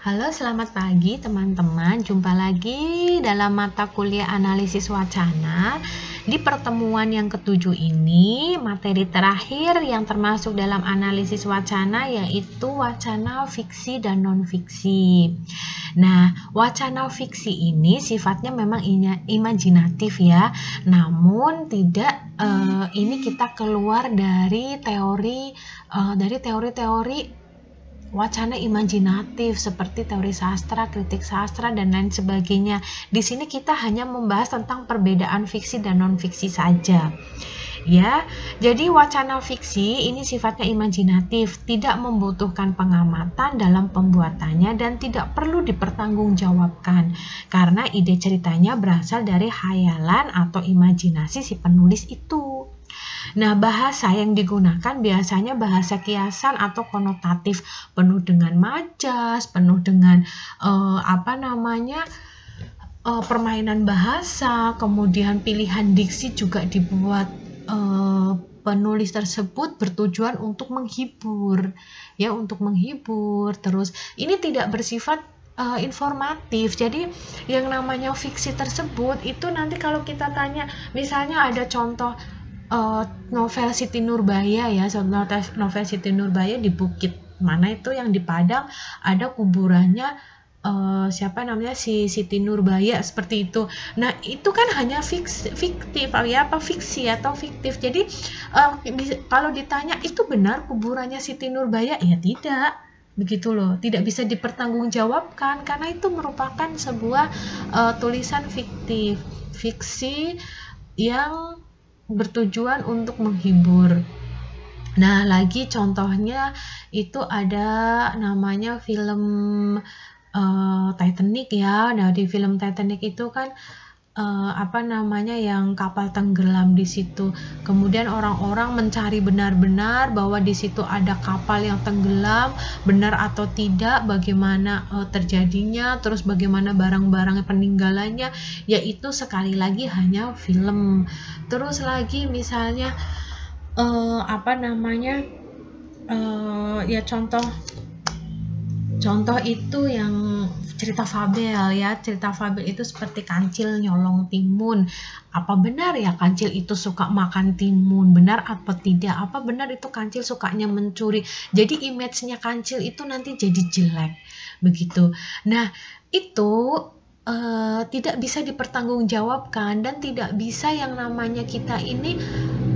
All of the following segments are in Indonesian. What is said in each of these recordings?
Halo, selamat pagi teman-teman. Jumpa lagi dalam mata kuliah analisis wacana. Di pertemuan yang ketujuh ini, materi terakhir yang termasuk dalam analisis wacana yaitu wacana fiksi dan non-fiksi. Nah, wacana fiksi ini sifatnya memang imajinatif ya. Namun tidak ini kita keluar dari teori-teori wacana imajinatif seperti teori sastra, kritik sastra, dan lain sebagainya. Di sini kita hanya membahas tentang perbedaan fiksi dan non-fiksi saja. Ya, jadi wacana fiksi ini sifatnya imajinatif, tidak membutuhkan pengamatan dalam pembuatannya dan tidak perlu dipertanggungjawabkan karena ide ceritanya berasal dari khayalan atau imajinasi si penulis itu. Nah, bahasa yang digunakan biasanya bahasa kiasan atau konotatif, penuh dengan majas, penuh dengan permainan bahasa, kemudian pilihan diksi juga dibuat penulis tersebut bertujuan untuk menghibur, ya, untuk menghibur. Terus ini tidak bersifat informatif. Jadi yang namanya fiksi tersebut itu nanti kalau kita tanya, misalnya ada contoh novel Siti Nurbaya ya, novel Siti Nurbaya di Bukit mana itu yang di Padang ada kuburannya si Siti Nurbaya seperti itu. Nah, itu kan hanya fiktif ya, fiksi atau fiktif. Jadi kalau ditanya itu benar kuburannya Siti Nurbaya, ya tidak. Begitu loh, tidak bisa dipertanggungjawabkan karena itu merupakan sebuah tulisan fiktif, fiksi yang bertujuan untuk menghibur. Nah, lagi contohnya itu ada namanya film Titanic ya. Nah, di film Titanic itu kan yang kapal tenggelam di situ. Kemudian orang-orang mencari benar-benar bahwa di situ ada kapal yang tenggelam, benar atau tidak, bagaimana terjadinya, terus bagaimana barang-barang peninggalannya, yaitu sekali lagi hanya film. Terus lagi misalnya contoh itu yang cerita fabel ya. Cerita fabel itu seperti kancil nyolong timun. Apa benar ya kancil itu suka makan timun? Benar apa tidak? Apa benar itu kancil sukanya mencuri? Jadi image-nya kancil itu nanti jadi jelek. Begitu. Nah, itu tidak bisa dipertanggungjawabkan dan tidak bisa yang namanya kita ini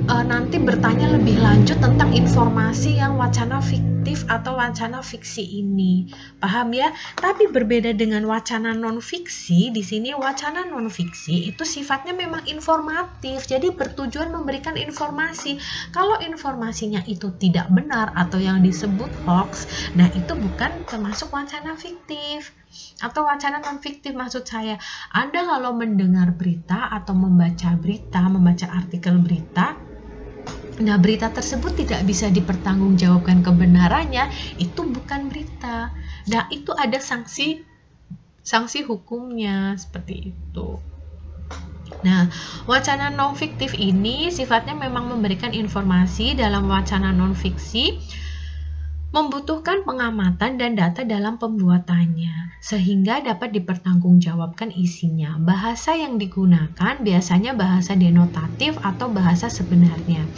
nanti bertanya lebih lanjut tentang informasi yang wacana fiktif atau wacana fiksi ini. Paham ya? Tapi berbeda dengan wacana non-fiksi, di sini wacana non-fiksi itu sifatnya memang informatif. Jadi bertujuan memberikan informasi. Kalau informasinya itu tidak benar atau yang disebut hoax, nah itu bukan termasuk wacana fiktif. Atau wacana non-fiktif maksud saya. Anda kalau mendengar berita atau membaca artikel berita, nah berita tersebut tidak bisa dipertanggungjawabkan kebenarannya, itu bukan berita. Nah, itu ada sanksi hukumnya seperti itu. Nah, wacana non-fiktif ini sifatnya memang memberikan informasi. Dalam wacana non-fiksi membutuhkan pengamatan dan data dalam pembuatannya, sehingga dapat dipertanggungjawabkan isinya. Bahasa yang digunakan biasanya bahasa denotatif atau bahasa sebenarnya.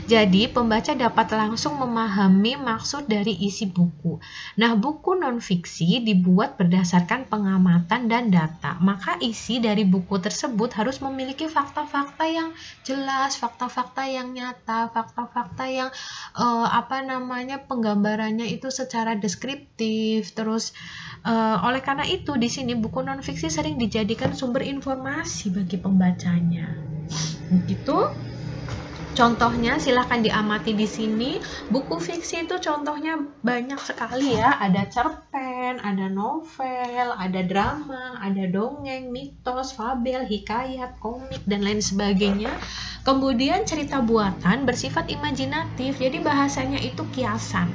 Jadi, pembaca dapat langsung memahami maksud dari isi buku. Nah, buku non-fiksi dibuat berdasarkan pengamatan dan data. Maka isi dari buku tersebut harus memiliki fakta-fakta yang jelas, fakta-fakta yang nyata, fakta-fakta yang penggambarannya itu secara deskriptif. Terus oleh karena itu di sini buku non-fiksi sering dijadikan sumber informasi bagi pembacanya. Begitu. Contohnya silahkan diamati di sini. Buku fiksi itu contohnya banyak sekali ya. Ada cerpen, ada novel, ada drama, ada dongeng, mitos, fabel, hikayat, komik, dan lain sebagainya. Kemudian cerita buatan bersifat imajinatif, jadi bahasanya itu kiasan.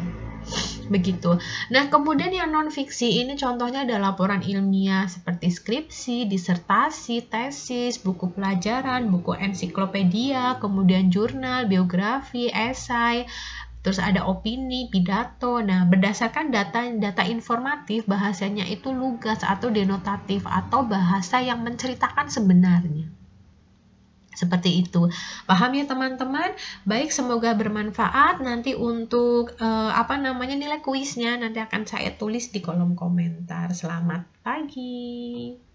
Begitu. Nah, kemudian yang non-fiksi ini contohnya ada laporan ilmiah seperti skripsi, disertasi, tesis, buku pelajaran, buku ensiklopedia, kemudian jurnal, biografi, esai, Terus ada opini, pidato. Nah, berdasarkan data informatif, bahasanya itu lugas atau denotatif atau bahasa yang menceritakan sebenarnya. Seperti itu. Paham ya teman-teman? Baik, semoga bermanfaat. Nanti untuk nilai kuisnya nanti akan saya tulis di kolom komentar. Selamat pagi.